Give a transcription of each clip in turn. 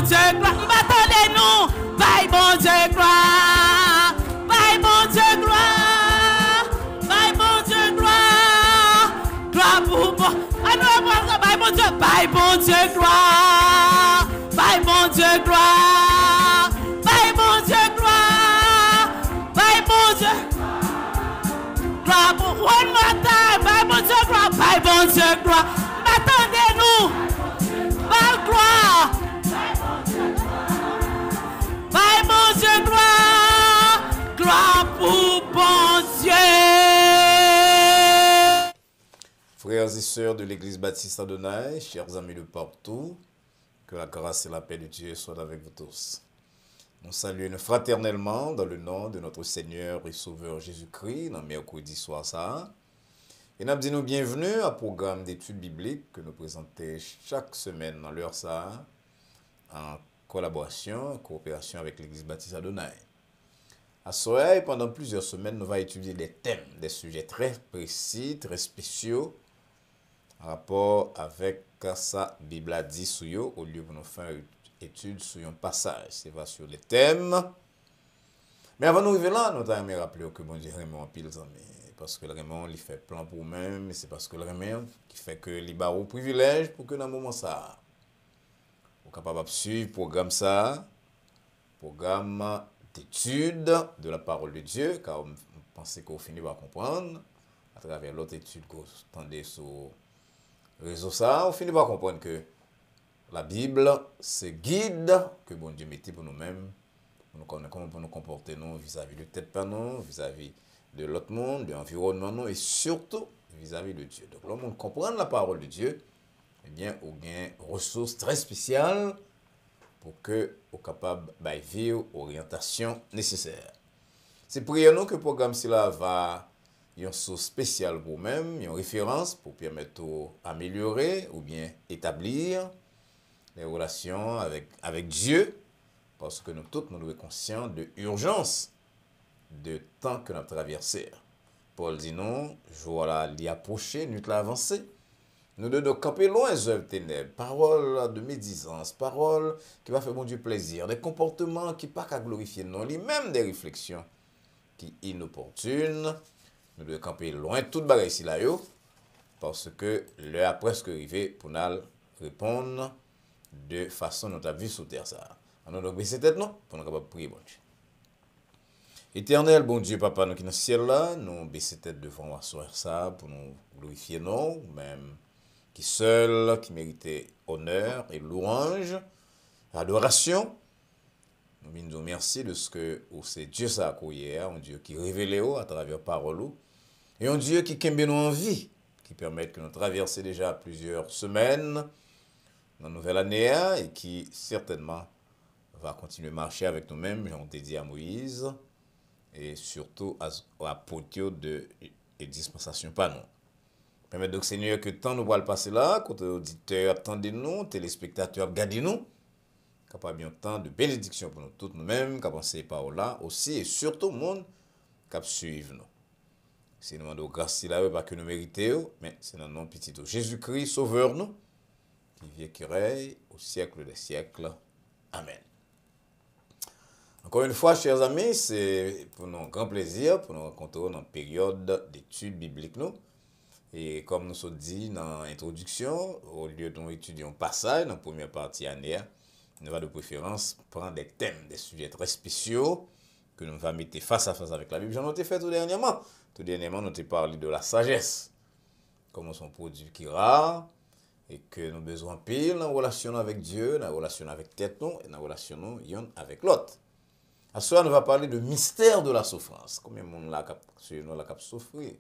bon Dieu gloire. M'attendez-nous. Bye bon Dieu gloire. Bye bon Dieu gloire. Bye bon Dieu gloire. Gloire pour moi. Bye bon Dieu. Bye bon Dieu gloire. Bye bon Dieu gloire. Bye bon Dieu gloire. Bye bon Dieu. Gloire pour one more time. Bye bon Dieu gloire. Bye bon Dieu gloire. M'attendez-nous. Bye gloire. Bye bon Dieu gloire. Gloire pour bon Dieu. Frères et sœurs de l'église baptiste Adonai, chers amis de partout, que la grâce et la paix de Dieu soient avec vous tous. Nous saluons fraternellement dans le nom de notre Seigneur et Sauveur Jésus-Christ, dans mercredi soir ça. Et nous disons bienvenue à programme d'études bibliques que nous présentons chaque semaine dans l'heure ça, en collaboration, en coopération avec l'église baptiste Adonai. À Soleil, pendant plusieurs semaines, nous allons étudier des thèmes, des sujets très précis, très spéciaux, en rapport avec ça, Bible a dit sur eux, au lieu de nous faire une étude sur un passage. C'est pas sur les thèmes. Mais avant de nous arriver là, nous avons rappelé que bon Dieu Raymond en pile amis. Parce que le Raymond, il fait plan pour nous-mêmes, c'est parce que le Raymond qui fait que il a au privilège pour que dans le moment ça, vous capable de suivre le programme ça, programme d'étude de la parole de Dieu, car on pense qu'on finit par comprendre à travers l'autre étude que vous entendez sur réseau ça, on finit par comprendre que la Bible, c'est guide que bon Dieu mettait pour nous-mêmes, pour nous connaître comment pour nous comporter nous vis-à-vis de tête par nous, vis-à-vis de l'autre monde, de l'environnement nous, et surtout vis-à-vis de Dieu. Donc, lorsqu'on comprend la parole de Dieu, eh bien, on a une ressource très spéciale pour que on soit capable de vivre l'orientation nécessaire. C'est pour nous que le programme cela va une source spéciale pour nous-mêmes, une référence pour permettre d'améliorer ou bien établir les relations avec Dieu, parce que nous tous nous sommes conscients de l'urgence de temps que nous avons traversé. Paul dit non, jour là, l'y approcher, nous l'avancé. Nous devons camper loin des œuvres ténèbres, paroles de médisance, paroles qui va faire mon Dieu plaisir, des comportements qui ne pas qu'à glorifier non, même des réflexions qui inopportunes. Nous devons camper loin de toute bagaille ici là, parce que l'heure a presque arrivé pour nous répondre de façon notre vie sous terre ça. Alors donc baisser tête non pour nous capable prier bon Dieu. Éternel bon Dieu papa nous qui dans le ciel là, nous baisser tête devant la soirée ça pour nous glorifier non, même qui seul qui méritait honneur et louange, adoration. Nous nous disons merci de ce que c'est Dieu ça hier, un Dieu qui révèle à travers parole et un Dieu qui kembe nous en vie, qui permet que nous traversions déjà plusieurs semaines dans la nouvelle année et qui certainement va continuer à marcher avec nous-mêmes, j'en ai dit à Moïse, et surtout à Potio de dispensation par nous. Permettez donc Seigneur que tant nous le passer là, côté auditeurs attendez-nous, téléspectateurs regardez-nous, capable bien temps de bénédiction pour nous tous nous-mêmes, qui penser par là aussi et surtout le monde qui suivre nous. C'est nous demandons grâce là pas que nous méritons, mais c'est dans le nom petit de Jésus-Christ sauveur nous qui vient qui règne au siècle des siècles. Amen. Encore une fois, chers amis, c'est pour nous un grand plaisir pour nous rencontrer dans une période d'études bibliques nous. Et comme nous sommes dit dans l'introduction, au lieu de nous étudier un passage dans la première partie année, nous allons de préférence prendre des thèmes, des sujets très spéciaux que nous allons mettre face à face avec la Bible. J'en ai fait tout dernièrement. Tout dernièrement, nous avons parlé de la sagesse, comme son produit qui est rare et que nous avons besoin pile dans la relation avec Dieu, dans la relation avec tête nous et dans la relation avec l'autre. À ce moment, nous allons parler de mystère de la souffrance. Combien de monde là qui souffrir?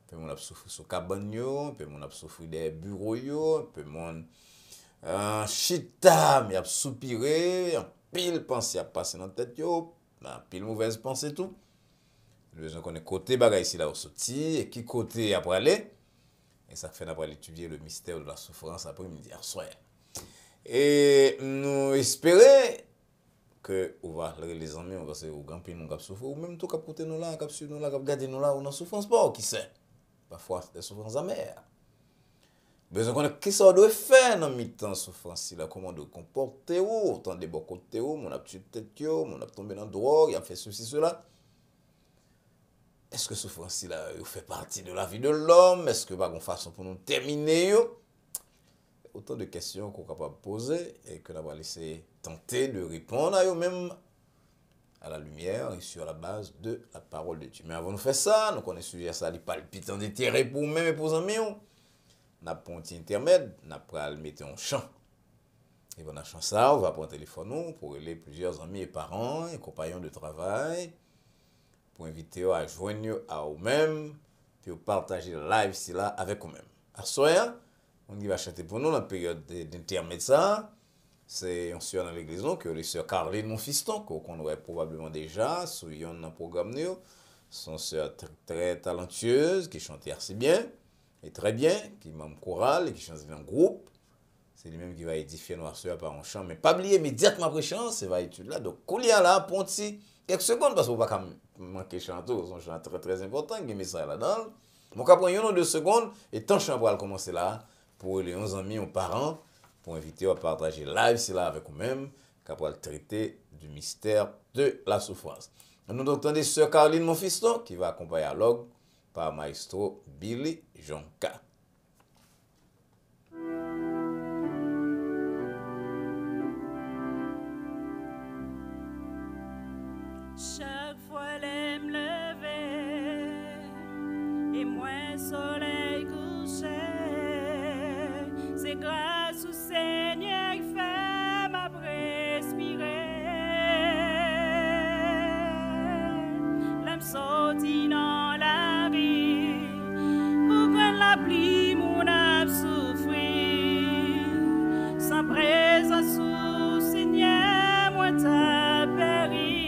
Peu monde a souffrir sur cabane, peu monde a souffrir des bureaux, peu monde chita mais a soupiré, pile pensée a passé dans tête yo, pile mauvaise pensée tout. Nous besoin connaître côté bagay ici là au sorti et qui côté après aller. Et ça fait d'après étudier le mystère de la souffrance après-midi hier soir. Et nous espérons que on va les amis on va se au grand pays nous cap souffrir ou même tout cap côté nous là cap suivre nous là cap garder nous là on en souffrance pas qui sait parfois des souffrances amères Besoin connaître qui ça doit faire dans mi-temps souffrance là, comment de comporter ou autant de bon côté ou mon a tué tête yo, mon a tombé dans drogue, il a fait ceci cela. Est-ce que souffrance là fait partie de la vie de l'homme? Est-ce que pas une façon pour nous terminer yo? Autant de questions qu'on est capable de poser et que nous va laisser tenter de répondre à eux-mêmes à la lumière et sur la base de la parole de Dieu. Mais avant de faire ça, nous connaissons sujet ça, il palpitant d'intérêt pour nous-mêmes et pour nos amis. Nous avons un petit intermède, nous allons mettre en chant. Et pendant chant ça, on va prendre le téléphone pour aider plusieurs amis et parents et compagnons de travail pour inviter à joindre à eux-mêmes puis partager le live là avec eux-mêmes. À soir, on va chanter pour nous dans la période d'intermède ça. C'est une sœur dans l'église que les sœurs Caroline mon fiston qu'on connaît probablement déjà sur un programme nous. Son sœur très talentueuse qui chante assez bien et très bien, qui même chorale et qui chante dans un groupe. C'est lui-même qui va édifier nos sœurs par un chant mais pas oublier immédiatement après chant, c'est va étude là. Donc coulia là pour quelques secondes parce qu'on va pas manquer chanter, c'est un chant très très important qui met ça là-dedans. Mon cap prendre une ou 2 secondes et tant chant va commencer là pour les 11 amis ou parents pour inviter à partager live c'est là avec vous-même capable traiter du mystère de la souffrance. Nous entendons sœur Caroline mon fiston qui va accompagner à l'orgue par maestro Billy Jonka. Chaque fois l'aime lever et moins soleil couché, c'est grâce au Seigneur qui fait ma respirer. L'âme sortie dans la vie pour que la pluie mon âme souffrir. Sans présence au Seigneur, moi t'as péri.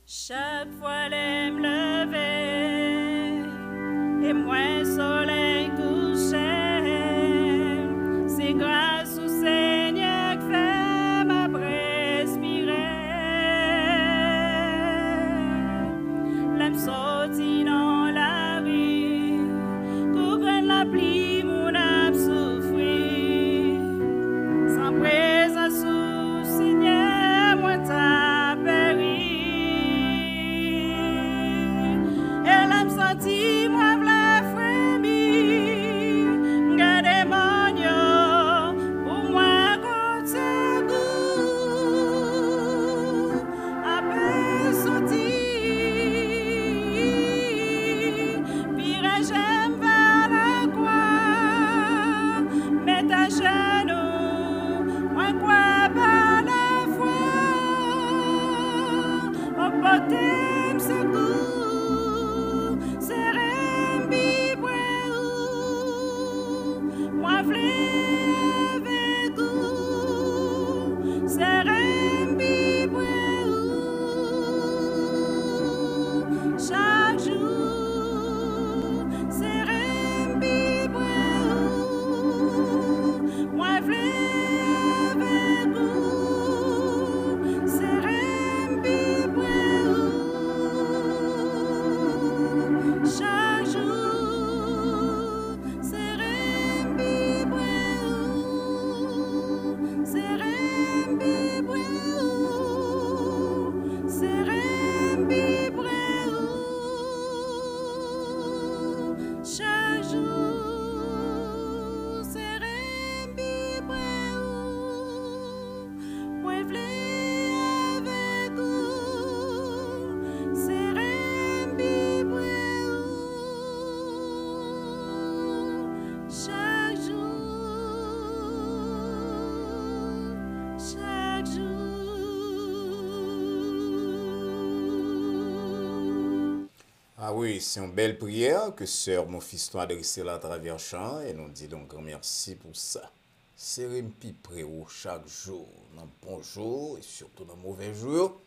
Chaque fois l'aime lever et moins soleil couché, c'est grâce au Seigneur qui fait ma respirer. L'âme sortie dans la rue, couvre la pluie, mon âme souffrir. Sans présence au Seigneur, moi t'as péri. Dis-moi v'là frémir, gardez mon yo, pour moi côté goût, après sortir, pire j'aime vers la croix, mets ta genou, moi quoi par la foi, au baptême ce goût. Chaque jour, c'est rembi moi v'lais avec vous, c'est rembi chaque jour, c'est rembi c'est rembi c'est rembi chaque jour, c'est rembi moi v'lais avec vous, c'est rembi chaque jour. Ah oui, c'est une belle prière que sœur mon fiston a adressée là à travers chant et nous dit donc grand merci pour ça. C'est rempi près chaque jour, dans bon jour et surtout dans mauvais jour.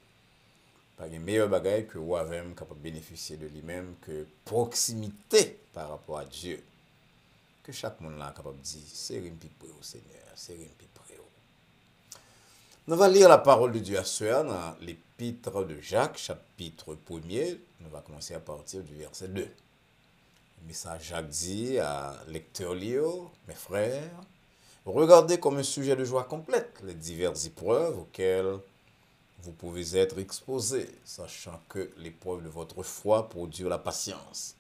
Pas de meilleur bagage que ou même capable de bénéficier de lui-même que proximité par rapport à Dieu. Que chaque monde là capable de dire, c'est rien plus près au Seigneur, c'est rien plus près. Nous allons lire la parole de Dieu à soi dans l'épître de Jacques, chapitre 1er. Nous allons commencer à partir du verset 2. Le message Jacques dit à lecteur Léo, mes frères, regardez comme un sujet de joie complète les diverses épreuves auxquelles vous pouvez être exposés, sachant que l'épreuve de votre foi produit la patience.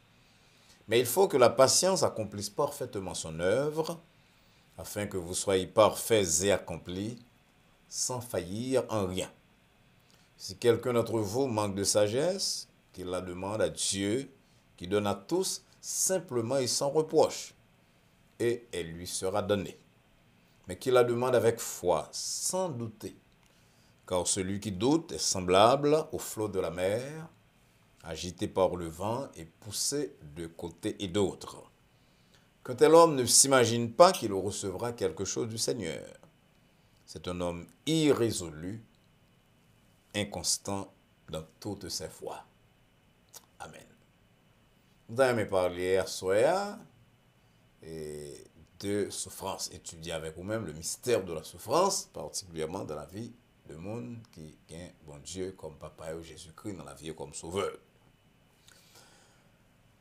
Mais il faut que la patience accomplisse parfaitement son œuvre, afin que vous soyez parfaits et accomplis, sans faillir en rien. Si quelqu'un d'entre vous manque de sagesse, qu'il la demande à Dieu, qui donne à tous simplement et sans reproche, et elle lui sera donnée. Mais qu'il la demande avec foi, sans douter. Car celui qui doute est semblable au flot de la mer, agité par le vent et poussé de côté et d'autre. Qu'un tel homme ne s'imagine pas qu'il recevra quelque chose du Seigneur. C'est un homme irrésolu, inconstant dans toutes ses voies. Amen. Nous allons parler à Soya de souffrance. Étudier avec vous-même le mystère de la souffrance, particulièrement dans la vie de monde qui est bon Dieu comme Papa et Jésus-Christ dans la vie comme sauveur.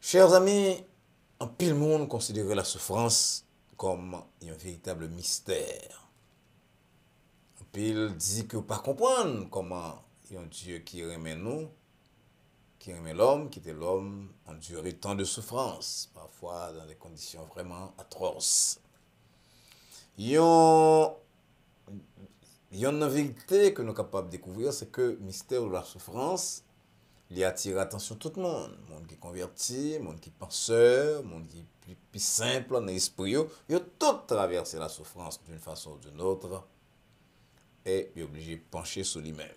Chers amis, en pile monde considère la souffrance comme un véritable mystère. Il dit que pas comprendre comment il y a un Dieu qui remet nous, qui remet l'homme, qui était l'homme, endurer tant de souffrances, parfois dans des conditions vraiment atroces. Il y a une vérité que nous sommes capables de découvrir, c'est que le mystère de la souffrance, il attire l'attention de tout le monde. Le monde qui est converti, le monde qui est penseur, le monde qui est plus simple dans l'esprit. Ils ont tous traversé la souffrance d'une façon ou d'une autre. Et il est obligé de pencher sur lui-même.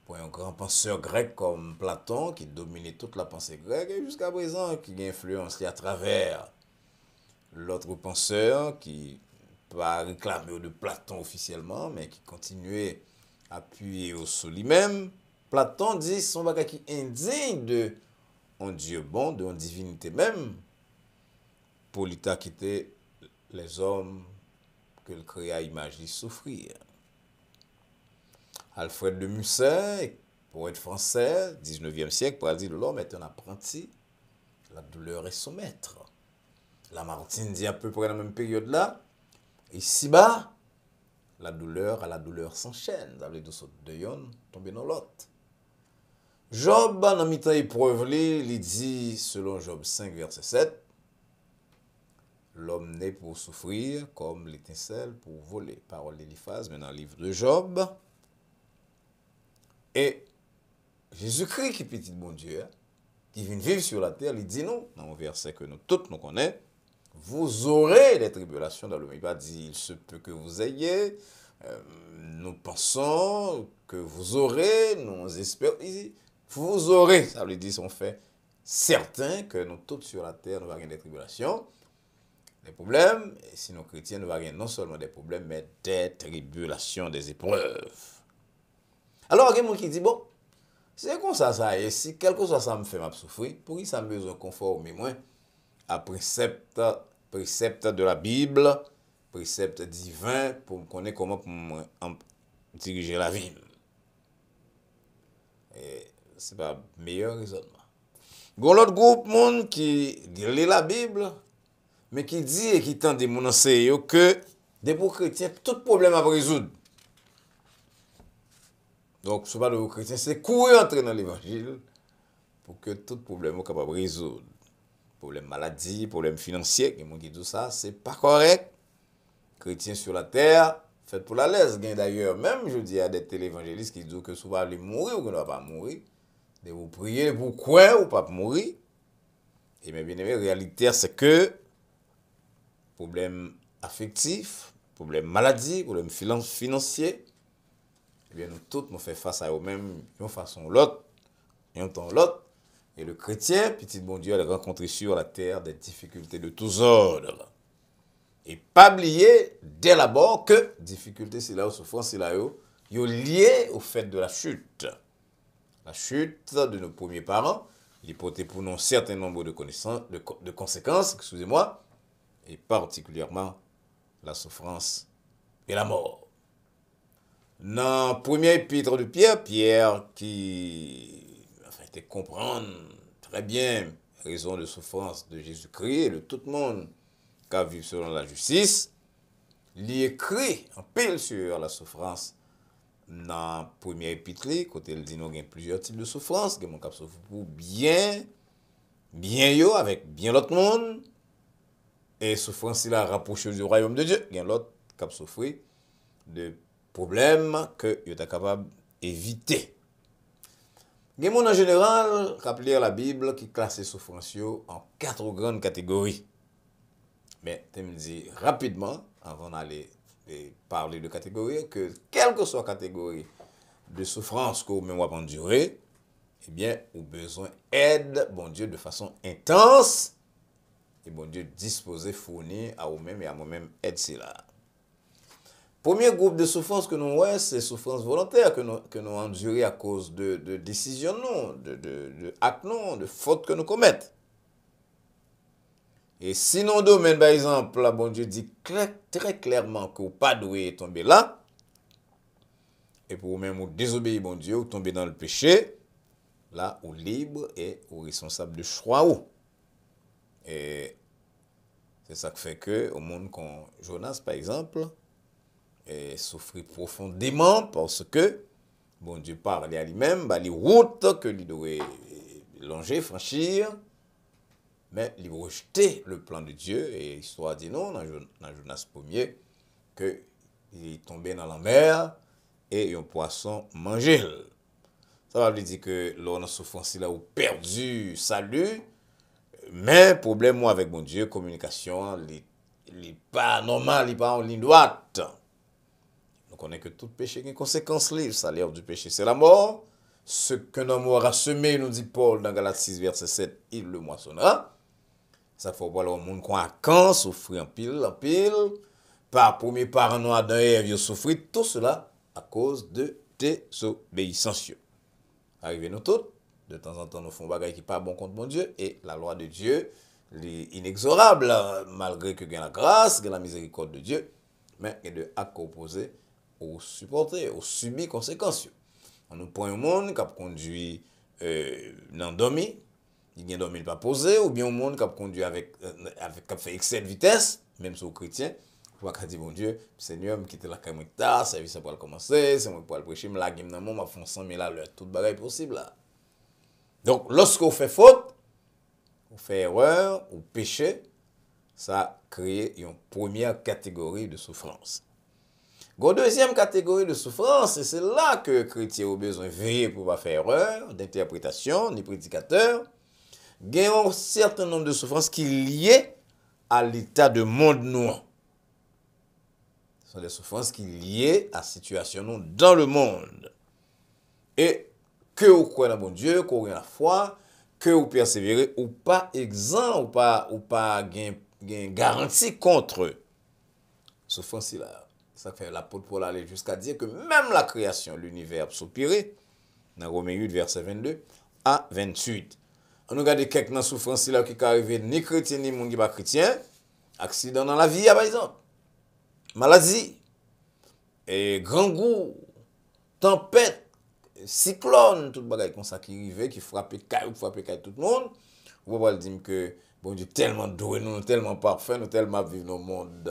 Pour un grand penseur grec comme Platon, qui dominait toute la pensée grecque, et jusqu'à présent, qui a influencé à travers l'autre penseur, qui pas réclamé de Platon officiellement, mais qui continuait à appuyer sur lui-même. Platon dit son bagage qui est indigne de un Dieu bon, de une divinité même, pour l'état quitter les hommes que le créa imagine souffrir. Alfred de Musset, poète français, 19e siècle, pour dire l'homme est un apprenti, la douleur est son maître. Lamartine dit à peu près dans la même période là, ici-bas, la douleur à la douleur s'enchaîne. Ça veut dire de yon tomber dans l'autre. Job, dans mi-temps épreuve, il dit, selon Job 5, verset 7, l'homme naît pour souffrir comme l'étincelle pour voler. Parole d'Éliphaz, mais dans le livre de Job. Et Jésus-Christ, qui est petit bon Dieu, qui vient vivre sur la terre, il dit nous, dans un verset que nous tous nous connaissons, vous aurez des tribulations dans le monde. Il va dire, il se peut que vous ayez, nous pensons que vous aurez, nous espérons, vous aurez, ça veut dire, on fait certain que nous tous sur la terre, nous allons avoir des tribulations, des problèmes, et si nous chrétiens, nous allons avoir non seulement des problèmes, mais des tribulations, des épreuves. Alors, il y a quelqu'un qui dit, bon, c'est comme ça, et si quelque chose ça me fait souffrir, pour qui ça me besoin de conformer moi à précepte de la Bible, précepte divin, pour me connaître comment diriger la vie. Et c'est pas le meilleur raisonnement. Bon, l'autre groupe monde qui lit la Bible, mais qui dit et qui tend des mon enseignants que des pour chrétiens, tout problème à résoudre. Donc, ce n'est pas de chrétiens, c'est courir entrer dans l'évangile pour que tout problème soit capable de résoudre. Problème maladie, problème financier, il y a des gens qui disent ça, c'est pas correct. Chrétiens sur la terre, faites pour la laisse. D'ailleurs, même je dis à des télévangélistes qui disent que souvent vous mourir ou que ne va pas mourir, de vous prier pour quoi ou pas mourir. Et bien aimé, la réalité, c'est que problème affectif, problème maladie, problème financier, eh bien nous tous nous faisons face à eux-mêmes d'une façon ou l'autre, et un temps ou l'autre. Et le chrétien, petit bon Dieu, a rencontré sur la terre des difficultés de tous ordres. Et pas oublier dès l'abord que difficulté c'est là, souffrance c'est là, liées au fait de la chute. la chute de nos premiers parents, il portait pour nous un certain nombre de conséquences, excusez-moi, et particulièrement la souffrance et la mort. Dans le premier épître de Pierre, Pierre qui te comprendre très bien les raisons de souffrance de Jésus-Christ et de tout le monde qui vit selon la justice, il écrit en pile sur la souffrance dans le premier épître, côté il dit nous avons plusieurs types de souffrance, que mon cap souffre pour bien yo avec bien l'autre monde, et souffrance il a rapproché du royaume de Dieu, il y a l'autre cap souffrir de problèmes que il est capable d'éviter. Il y a monde en général qui lire la Bible qui classe les souffrances en 4 grandes catégories. Mais je me dis rapidement, avant d'aller parler de catégories, que quelle que soit la catégorie de souffrance que vous même endurer, eh bien, vous avez besoin d'aide, bon Dieu, de façon intense, et bon Dieu disposé, fournir à vous-même et à moi-même aide c'est là. Premier groupe de souffrance que nous avons, c'est souffrance volontaire que nous endurons à cause de décisions, de actes, de fautes que nous commettons. Et si dans le domaine, par exemple, là, bon Dieu dit très clairement que vous pas doué tomber là, et pour vous-même vous désobéir, bon Dieu, vous tombez dans le péché, là, vous libre et vous responsable de choix. Et c'est ça qui fait que, au monde comme Jonas, par exemple, et souffrit profondément parce que bon Dieu parlait à lui-même, les routes que lui devait longer, franchir, mais il rejetait le plan de Dieu et l'histoire dit non dans Jonas 1er que il est tombé dans la mer et un poisson mangeait. Ça veut dire que là on souffrance là ou perdu salut, mais problème moi avec mon Dieu, communication, il pas normal, il pas en ligne droite. On connaît que tout péché a une conséquence, le salaire du péché, c'est la mort. Ce qu'un homme aura semé, nous dit Paul dans Galates 6, verset 7, il le moissonnera. Ça faut voir le monde qui a quand souffrir en pile, par premier parent nous Adam et Ève souffrir, tout cela à cause de désobéissance. Arrivez nous tous, de temps en temps nous faisons bagaille qui pas bon contre mon Dieu et la loi de Dieu, est inexorable malgré que gagne la grâce, gagne la miséricorde de Dieu, mais il y a de actes opposés ou supporter, ou subir conséquences. On nous prend un monde qui a conduit dans dormi, il y a dormi pas posé, ou bien un monde qui a conduit avec fait excès de vitesse, même si c'est chrétien, pour dire bon Dieu, Seigneur, me quitter la caméra tard, service pour commencer, c'est moi pour le prêcher, me la game dans mon, m'a font 100 000 à l'heure, toute bagaille possible là. Donc lorsque vous fait faute, vous fait erreur, ou péché, ça crée une première catégorie de souffrance. Une deuxième catégorie de souffrance, et c'est là que les chrétiens ont besoin de veiller pour ne pas faire erreur d'interprétation, ni prédicateur. Il y a un certain nombre de souffrances qui sont liées à l'état de monde noir. Ce sont des souffrances qui sont liées à la situation dans le monde. Et que vous croyez dans bon Dieu, que vous avez la foi, que vous persévérez, ou pas exempt, ou pas garantie contre souffrance là. Ça fait l'apôtre Paul aller jusqu'à dire que même la création, l'univers soupiré, dans Romains 8, verset 22 à 28. On regarde quelques souffrances là qui arrivent ni chrétien ni monde qui pas chrétien, accident dans la vie par exemple, maladie, et grand goût, tempête, cyclone, tout bagaille comme ça qui arrive, qui frappe tout le monde. Vous pouvez dire que bon Dieu tellement doué, nous tellement parfait, nous tellement vivre dans le monde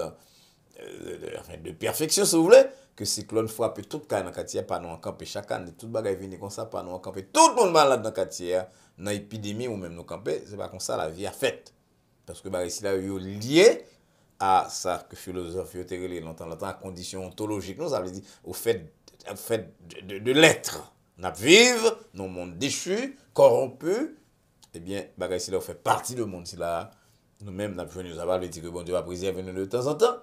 de perfection, si vous voulez, que cyclone frappe tout le cas dans le quartier, pas nous en camper chaque année, tout bagaille vient comme ça, pas nous en camper, tout le monde malade dans le quartier, dans l'épidémie ou même nous camper, c'est pas comme ça la vie a fait. Parce que ici là, il est lié à ça que philosophe a relé longtemps, à condition ontologique, nous, ça veut dire au fait de l'être. Nous vivons dans un monde déchu, corrompu, eh bien, ici là, fait partie du monde, si là, nous-mêmes, nous avons dit que bon Dieu va préserver nous de temps en temps.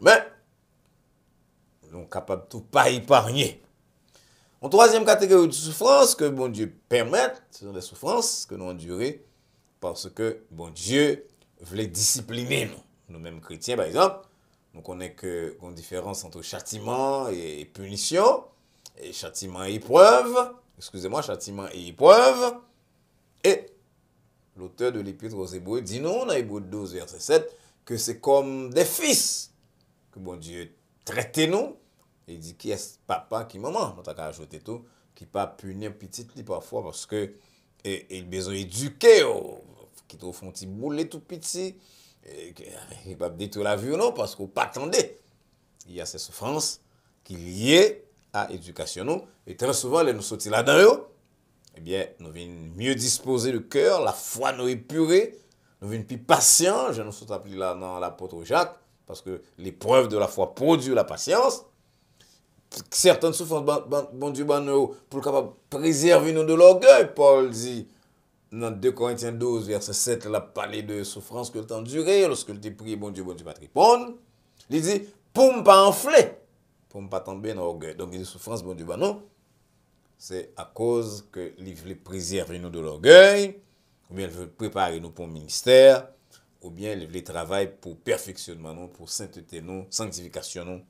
Mais, nous sommes capables de tout pas épargner. En troisième catégorie de souffrance que bon Dieu permet, ce sont des souffrances que nous endurons parce que bon Dieu voulait discipliner nous. Nous-mêmes chrétiens, par exemple, nous connaissons que une différence entre châtiment et punition, et châtiment et épreuve. excusez-moi, châtiment et épreuve. Et l'auteur de l'Épître aux Hébreux dit non, dans Hébreux 12, verset 7, que c'est comme des fils que bon Dieu traite nous. Et il dit qui est papa, qui maman, on t'a ajouté tout, qui pas punir petit li parfois parce que il besoin d'éduquer, qui te font petit boulet tout petit, il va détruire la vie ou non parce qu'on pas attendait. Il y a ces souffrances qui liées à l'éducation. Et très souvent, les nous sortis là-dedans, eh bien, nous venons mieux disposer le cœur, la foi nous épurée, nous venons plus patients, je nous suis appelé là dans l'apôtre Jacques, parce que l'épreuve de la foi produit la patience. Certaines souffrances, bon Dieu, pour capable préserver nous de l'orgueil, Paul dit, dans 2 Corinthiens 12, verset 7, il a parlé de souffrance que le temps durait, lorsque il te prie, bon Dieu, pas te répondre. Il dit, pour ne pas enfler, pour ne pas tomber dans l'orgueil. Donc, il dit souffrance, bon Dieu, non. C'est à cause que il veut préserver nous de l'orgueil, ou bien il veut préparer nous pour le ministère, ou bien il veut travailler pour perfectionnement nous, pour sainteté nous, sanctification nous,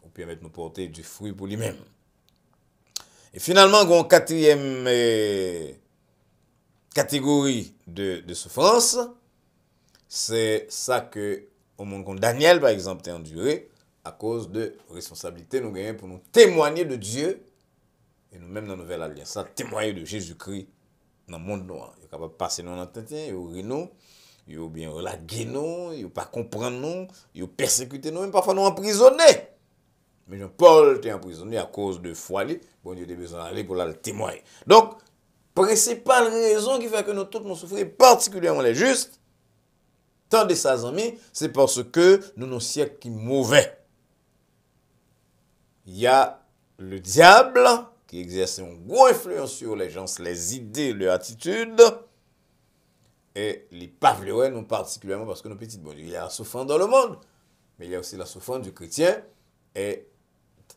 ou permettre nous porter du fruit pour lui-même. Et finalement, il y a une quatrième catégorie de souffrance, c'est ça que au monde comme Daniel, par exemple, a enduré à cause de responsabilité nous gagnons pour nous témoigner de Dieu. Et nous-mêmes dans la Nouvelle Alliance, ça témoigner de Jésus-Christ dans le monde noir. Il est capable de passer dans l'entretien, il rit nous, il est bien relagué nous, il ne pas comprendre nous, il persécuter nous, même parfois nous emprisonner. Mais Jean-Paul était emprisonné à cause de foi. Bon Dieu a besoin d'aller pour le témoigner. Donc, principale raison qui fait que nous tous nous souffrons, particulièrement les justes, tant de ses amis, c'est parce que nous sommes siècles qui mauvais. Il y a le diable qui exerce une grosse influence sur les gens, les idées, leurs attitudes. Et les pavleurs, nous particulièrement parce que nos petites, bon, il y a la souffrance dans le monde, mais il y a aussi la souffrance du chrétien. Et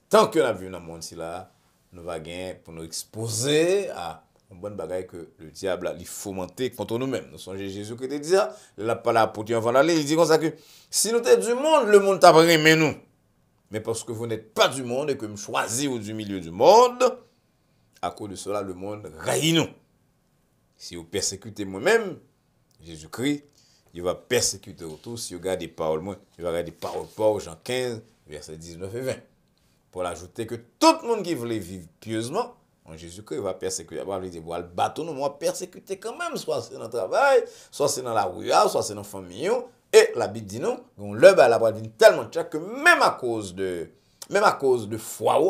tant que nous vivons dans le monde, là, nous allons gagner pour nous exposer à une bonne bagaille que le diable a fomenté contre nous-mêmes. Nous sommes Jésus qui te dit ça, il n'a pas la pour avant d'aller, il dit comme ça que si nous sommes du monde, le monde t'a pas aimé nous. Mais parce que vous n'êtes pas du monde et que vous choisissez du milieu du monde, à cause de cela, le monde raille nous. Si vous persécutez moi-même, Jésus-Christ, il va persécuter autour. Si vous regardez des paroles, il va regarder des paroles Paul, Jean 15, versets 19 et 20. Pour l'ajouter que tout le monde qui voulait vivre pieusement, en Jésus-Christ, va persécuter. Il va dire, le bateau, nous va persécuter quand même, soit c'est dans le travail, soit c'est dans la rue, soit c'est dans la famille. Et la Bible dit non, le bal a été tellement cher que même à cause de foi ou,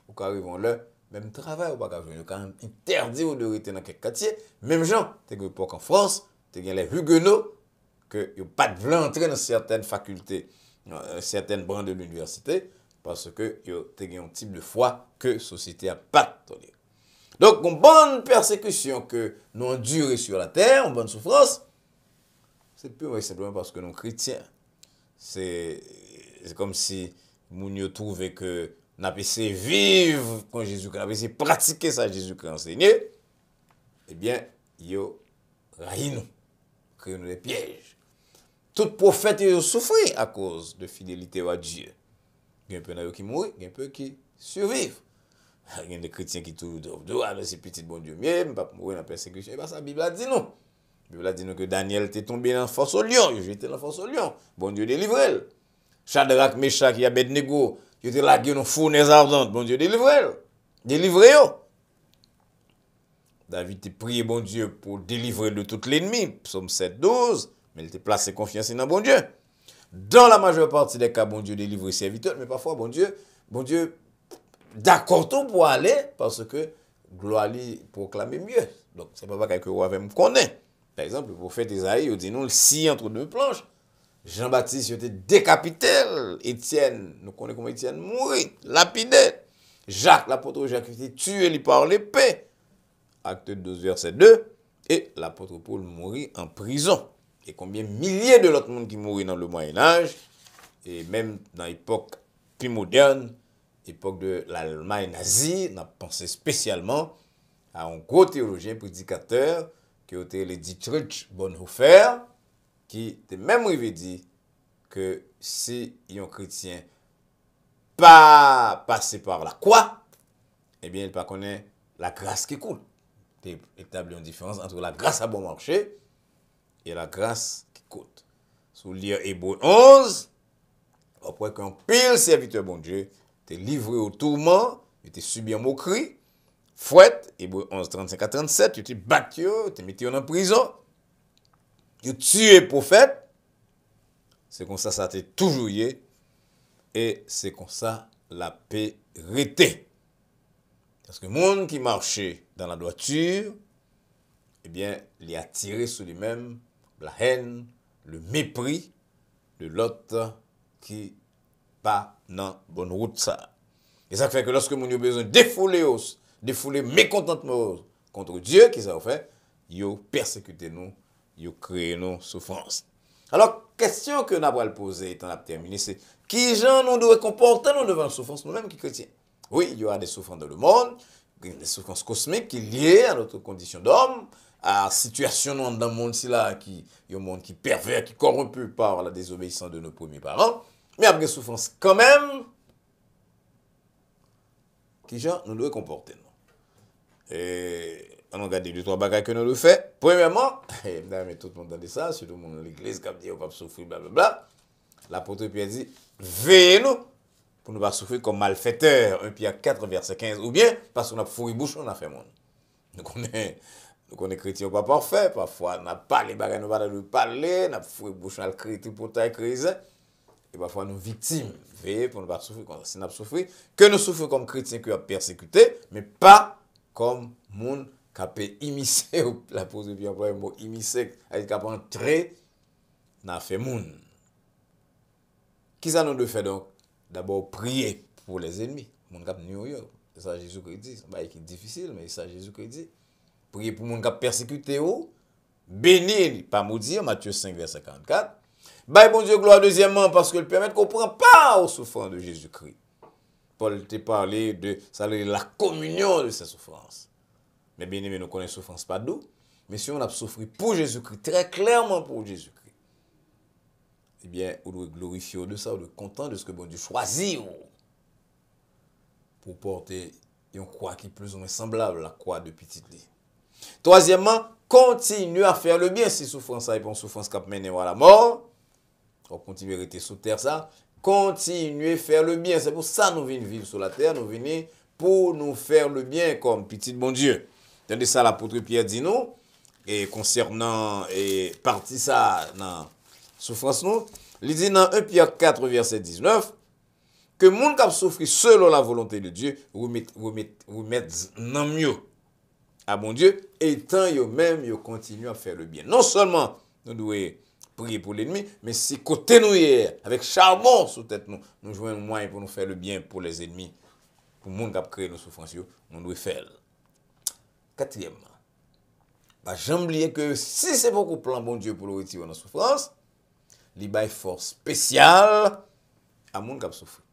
vous arrivez là, même travail, ou pas quand même interdit de rester dans quelques quartiers. Même gens, tu as pas en France, tu as les Huguenots, que n'ont pas de voulu entrer dans certaines facultés, certaines branches de l'université, parce que tu as un type de foi que la société n'a pas toléré. Donc, une bonne persécution que nous endurons sur la terre, une bonne souffrance, c'est purement et simplement parce que nous chrétiens, c'est comme si nous trouvions que nous avons essayé de vivre quand Jésus-Christ, nous avons essayé de pratiquer ça Jésus-Christ enseigné, eh bien, nous raillons nous, créons des pièges. Tout prophète a souffert à cause de fidélité à Dieu. Il y a un peu qui mourent, il y a un peu qui survivent. Il y a des chrétiens qui tout disent, c'est petit bon Dieu, mais je ne vais pas mourir dans la persécution. Et bien, ça, la Bible a dit non. La Bible a dit que Daniel était tombé dans la force au lion. Il était dans la force au lion. Bon Dieu délivre. Shadrach, Meshach et Abednego, ils étaient lagués dans la fournaise ardente. Bon Dieu délivre. Délivre. David a prié bon Dieu pour délivrer de tout l'ennemi. Psaume 7, 12. Mais il était placé confiance dans bon Dieu. Dans la majeure partie des cas, bon Dieu délivre ses serviteurs. Mais parfois, bon Dieu, d'accord tout pour aller parce que gloire lui proclamer mieux. Donc, c'est pas quelque chose que me connaît. Par exemple, le prophète Isaïe, il dit nous, le scie entre deux planches. Jean-Baptiste, il était décapité. Étienne, nous connaissons comment Étienne mourit, lapidé. Jacques, l'apôtre Jacques, il était tué par l'épée. Acte 12, verset 2. Et l'apôtre Paul mourit en prison. Et combien de milliers de l'autre monde qui mourit dans le Moyen-Âge, et même dans l'époque plus moderne, l'époque de l'Allemagne nazie, on a pensé spécialement à un gros théologien, prédicateur, qui était le Dietrich Bonhoeffer, qui était même arrivé dit que si un chrétien pas passé par la croix, eh bien, il ne connaît pas la grâce qui coûte. Il établit une différence entre la grâce à bon marché et la grâce qui coûte. Sous lire Hébreux 11, après qu'un pile serviteur bon Dieu t'est livré au tourment, il t'est subi en moquerie, fouette, Hébreux 11, 35 à 37, il t'est battu, il t'est mis en prison, il tué prophète. C'est comme ça t'est toujours yé, et c'est comme ça la paix rété. Parce que le monde qui marchait dans la droiture, eh bien, il a attiré sur lui-même la haine, le mépris de l'autre qui pas dans bonne route ça. Et ça fait que lorsque nous avons besoin de défouler mécontentement contre Dieu, qui ça fait, il persécuté nous, il créé nos souffrances. Alors, question que nous avons posée étant terminée, c'est qui gens nous devons comporter nous devant la souffrance, nous-mêmes qui chrétiens. Oui, il y aura des souffrances dans le monde, des souffrances cosmiques qui sont liées à notre condition d'homme, à la situation dans le monde qui est un monde qui pervers, qui est corrompu par la désobéissance de nos premiers parents. Mais il y a des souffrances quand même qui gens nous devons comporter. Et on regarde deux, trois bagages que nous devons faire. Premièrement, tout le monde a dit ça, surtout le monde de l'église qui a dit on va souffrir, blablabla. L'apôtre Pierre dit veillez-nous pour ne pas souffrir comme malfaiteurs. 1 Pierre 4, verset 15. Ou bien parce qu'on a fourri bouche, on a fait monde. Nous connaissons chrétiens pas parfaits. Parfois, on n'a pas les bagages, nous pas parler, on a fourri bouche, on a crié pour ta crise. Et parfois, nous victimes. Veillez pour ne pas souffrir comme ça. Si nous souffrons, que nous souffrons comme chrétiens qui ont persécuté, mais pas comme monde qui a immiscé, la pose de bien pour un mot immiscé, avec un entrer dans la fait monde. Qui ça nous doit faire donc? D'abord, prier pour les ennemis. Mon cap New York. C'est ça Jésus-Christ dit. C'est difficile, mais c'est ça Jésus-Christ dit. Prier pour mon cap persécuté ou bénir, pas maudire, Matthieu 5, verset 44. Bye bon Dieu, gloire deuxièmement, parce que le permet qu'on prend part aux souffrances de Jésus-Christ. Paul t'a parlé de ça, la communion de ces souffrances. Mais bien aimé, nous connaissons souffrance pas d'où. Mais si on a souffert pour Jésus-Christ, très clairement pour Jésus-Christ, eh bien, on doit glorifier de ça, on doit être content de ce que bon Dieu choisit pour porter une croix qui est plus ou moins semblable à la croix de petite lit. Troisièmement, continuer à faire le bien si souffrance est une souffrance qui mène à la mort. On continue à rester sous terre ça. Continuer à faire le bien. C'est pour ça que nous venons vivre sur la terre. Nous venons pour nous faire le bien comme petit bon Dieu. Tandis ça, l'apôtre Pierre dit nous, et concernant, et partie ça, dans souffrance nous, il dit dans 1 Pierre 4, verset 19, que moun k'ap souffri selon la volonté de Dieu, vous mettez dans mieux à bon Dieu, et tant yo même yo continue à faire le bien. Non seulement nous devons prier pour l'ennemi, mais si côté nous hier, avec charbon sous tête nous jouons un moyen pour nous faire le bien pour les ennemis, pour moun k'ap créer nos souffrances, nous devons faire. Quatrièmement, jamais oublier que si c'est beaucoup plan bon Dieu pour le retirer dans la souffrance, il y a une force spéciale à moun k'ap souffrir.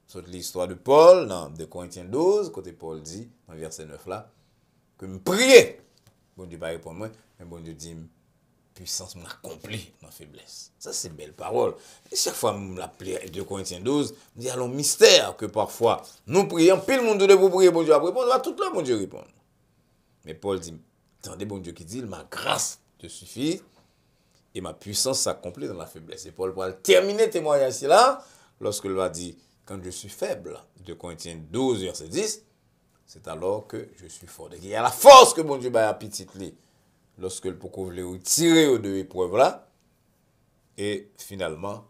C'est l'histoire de Paul dans 2 Corinthiens 12, côté Paul dit, dans verset 9 là, que me prier. Bon Dieu va répondre moi, mais bon Dieu dit, puissance m'accomplit dans la faiblesse. Ça c'est belle parole. Et chaque fois me l'appelle 2 Corinthiens 12, me dit alors mystère que parfois nous prions, pile monde de vous prier, bon Dieu va répondre, tout le bon Dieu répond. Mais Paul dit, attendez bon Dieu qui dit, ma grâce te suffit et ma puissance s'accomplit dans la faiblesse. Et Paul va terminer le témoignage là, lorsqu'il va dire, quand je suis faible, 2 Corinthiens 12, verset 10, c'est alors que je suis fort. Il y a la force que mon Dieu a petite li, lorsque le pourquoi vous voulez tirer de l'épreuve là, et finalement,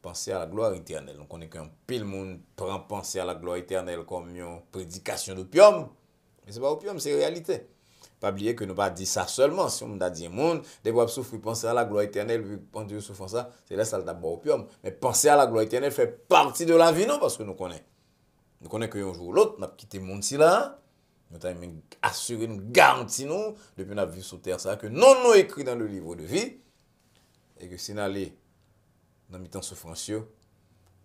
penser à la gloire éternelle. Donc, on est qu'un pile monde prend penser à la gloire éternelle comme une prédication d'opium, mais ce n'est pas opium, c'est réalité. Pas oublier que nous pas dit ça seulement. Si on a dit monde, des fois souffrir, penser à la gloire éternelle, vu que Dieu souffre ça, c'est là ça d'abord opium. Mais penser à la gloire éternelle fait partie de la vie, non, parce que nous connaissons. Nous connaissons qu'un jour ou l'autre, nous avons quitté le monde là, nous avons assuré, nous garanti nous, depuis notre vie sur terre, ça, que non nous écrit dans le livre de vie, et que si nous allons dans le temps souffrance,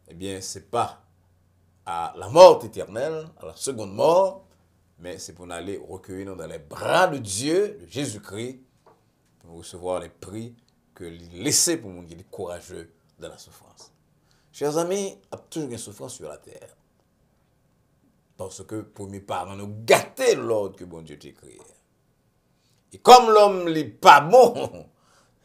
eh bien, ce n'est pas à la mort éternelle, à la seconde mort, mais c'est pour aller recueillir dans les bras de Dieu, de Jésus-Christ, pour recevoir les prix que laissé pour mon Dieu courageux dans la souffrance. Chers amis, il y a toujours une souffrance sur la terre. Parce que premier parent nous gâter l'ordre que bon Dieu t'a créé. Et comme l'homme n'est pas bon,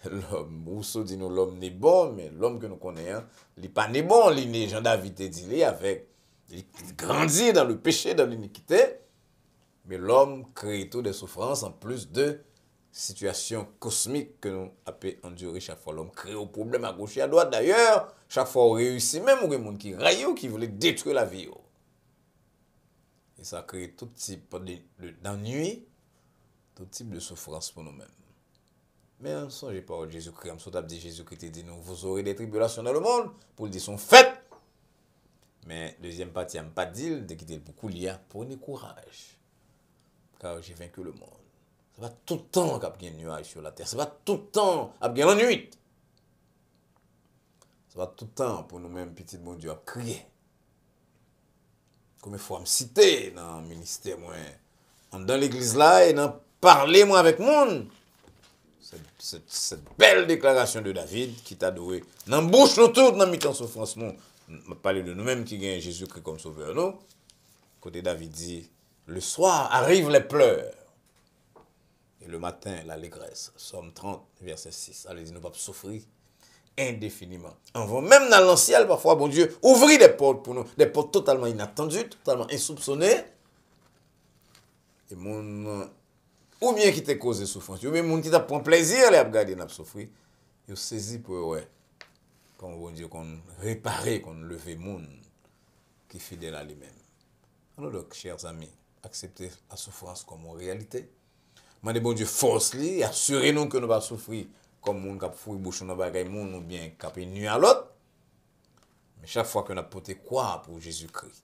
l'homme, Rousseau dit nous l'homme n'est bon, mais l'homme que nous connaissons, il n'est pas né bon, il est Jean David dit avec, il grandit dans le péché, dans l'iniquité, mais l'homme crée tout des souffrances en plus de situations cosmiques que nous avons endurer chaque fois. L'homme crée un problème à gauche et à droite. D'ailleurs, chaque fois on réussit, même il y a des gens qui raillent ou qui veulent détruire la vie. Et ça crée tout type d'ennui, tout type de souffrance pour nous-mêmes. Mais ne songez pas à Jésus-Christ. Comme ça, dit Jésus-Christ dit nous, vous aurez des tribulations dans le monde, pour le dire sont faites. Mais deuxième partie, il n'a pas dit de quitter beaucoup lié. Prenez courage. Car j'ai vaincu le monde. Ce n'est pas tout le temps qu'il y a un nuage sur la terre. Ce n'est pas tout le temps qu'il y a l'ennui. Ce n'est pas tout le temps pour nous-mêmes, petit bon Dieu, à crier. Comme il faut me citer dans le ministère, moi, dans l'église là, et dans parler moi avec monde. Cette belle déclaration de David qui t'a doué. Dans la bouche, nous tous, dans mi-temps souffrance, nous, on parle de nous-mêmes qui gagnent Jésus-Christ comme sauveur, nous. Côté David dit, le soir arrivent les pleurs. Et le matin, l'allégresse. Somme 30, verset 6. Allez, dit, nous pas souffrir indéfiniment. On va même dans l'ancien, parfois, bon Dieu, ouvrir des portes pour nous, des portes totalement inattendues, totalement insoupçonnées. Et mon, ou bien qui t'a causé souffrance, ou bien mon qui t'a pris plaisir à regarder n'a souffrir, il saisi pour ouais, comme bon Dieu qu'on réparer, qu'on lever monde qui est fidèle à lui-même. Alors donc, chers amis, acceptez la souffrance comme une réalité. Mandez bon Dieu force lui, assurez-nous que nous pas souffrir comme moun k'ap fouille bouchon dans bagay moun ou bien k'ap nuit à l'autre. Mais chaque fois que nous porté quoi pour Jésus-Christ.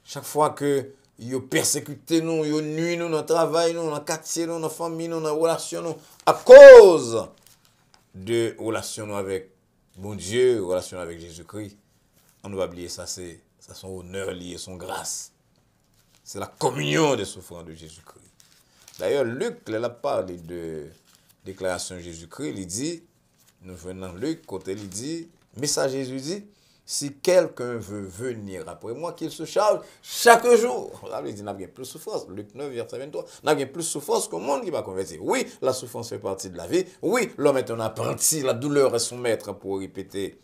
Chaque fois que yo persécuté nous, yo nuit nous dans le travail, nous dans le quartier, nous dans la famille, nous dans la relation nous à cause de relation nous avec bon Dieu, relation avec Jésus-Christ. On ne va pas oublier ça, c'est son honneur lié, son grâce. C'est la communion des souffrances de Jésus-Christ. D'ailleurs, Luc, il a parlé de déclaration de Jésus-Christ, il dit, nous venons dans Luc, côté il dit, message Jésus dit, si quelqu'un veut venir après moi, qu'il se charge chaque jour. Là, il dit, n'a bien plus de souffrance. Luc 9, verset 23, n'a bien plus de souffrance qu'au monde qui va convertir. Oui, la souffrance fait partie de la vie. Oui, l'homme est un apprenti, la douleur est son maître, pour répéter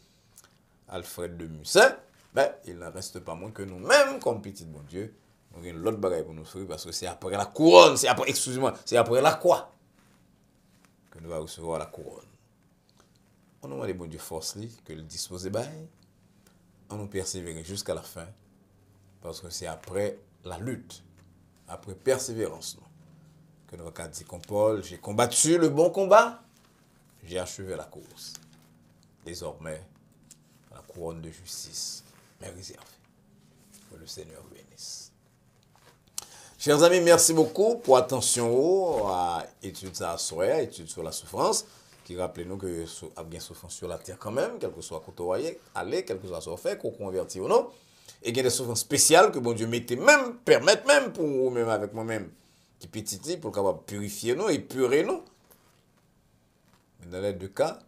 Alfred de Musset. Mais il n'en reste pas moins que nous-mêmes, comme petit bon Dieu, nous avons l'autre bagaille pour nous souffrir, parce que c'est après la couronne, c'est après, excusez-moi, c'est après la croix que nous allons recevoir la couronne. On nous demande bon Dieu force lui, que le dispose bail, on nous persévérer jusqu'à la fin, parce que c'est après la lutte, après persévérance, non, que nous avons dit comme Paul, j'ai combattu le bon combat, j'ai achevé la course. Désormais, la couronne de justice m'est réservée. Que le Seigneur bénisse. Chers amis, merci beaucoup pour attention à l'étude sur la souffrance, qui rappelez-nous que y a bien souffrance sur la terre quand même, quel que soit côtoyé, aller, quel que soit ce fait, qu'on convertit ou non. Et il y a des souffrances spéciales que bon Dieu permette même pour vous, même avec moi-même, qui petit pour capable purifier nous, épurer nous. Mais dans les deux cas,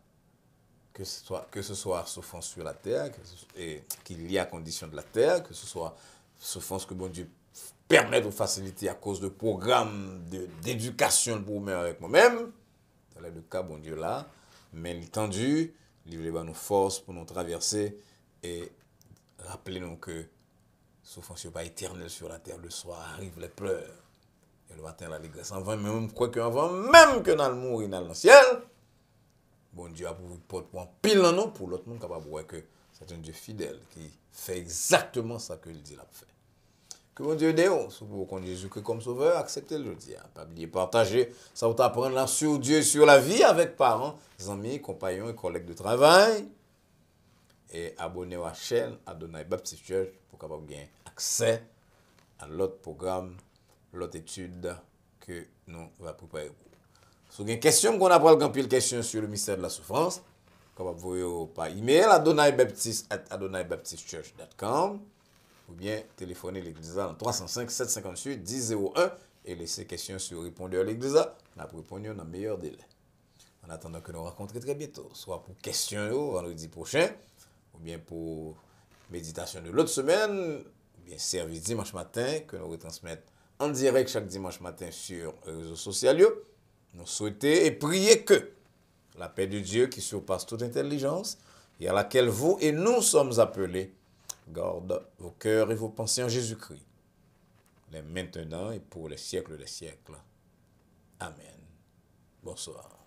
que ce soit souffrance sur la terre, qu'il y a condition de la terre, que ce soit souffrance que bon Dieu permettre ou faciliter à cause de programmes d'éducation pour moi avec moi-même. Dans les deux cas, bon Dieu là, mais l'étendue, il va nous force pour nous traverser et rappelez-nous que souffrance n'est pas éternelle sur la terre. Le soir arrive les pleurs et le matin l'allégresse. Avant même que dans le mourir dans le ciel, bon Dieu a pour porte pour pile en nous pour l'autre monde capable de voir que c'est un Dieu fidèle qui fait exactement ça que il dit l'a fait. Que bon Dieu déo, si vous connaissez Jésus-Christ comme sauveur, acceptez-le dire. Pas oublier partager, ça vous apprendre là sur Dieu, sur la vie avec parents, amis, compagnons et collègues de travail. Et abonnez-vous à la chaîne Adonai Baptist Church pour capable gagner accès à l'autre programme, l'autre étude que nous va préparer pour. Si vous avez une question, qu'on a pas le pile question sur le mystère de la souffrance, capable vous par email adonaibaptist@adonaibaptistchurch.com. Ou bien téléphoner l'église en 305 758 1001 et laisser questions sur répondeur l'église. On a répondu dans le meilleur délai. En attendant que nous rencontrions très bientôt, soit pour questions vendredi prochain, ou bien pour méditation de l'autre semaine, bien service dimanche matin, que nous retransmettons en direct chaque dimanche matin sur les réseaux sociaux. Nous souhaitons et prier que la paix de Dieu qui surpasse toute intelligence et à laquelle vous et nous sommes appelés, garde vos cœurs et vos pensées en Jésus-Christ, les maintenant et pour les siècles des siècles. Amen. Bonsoir.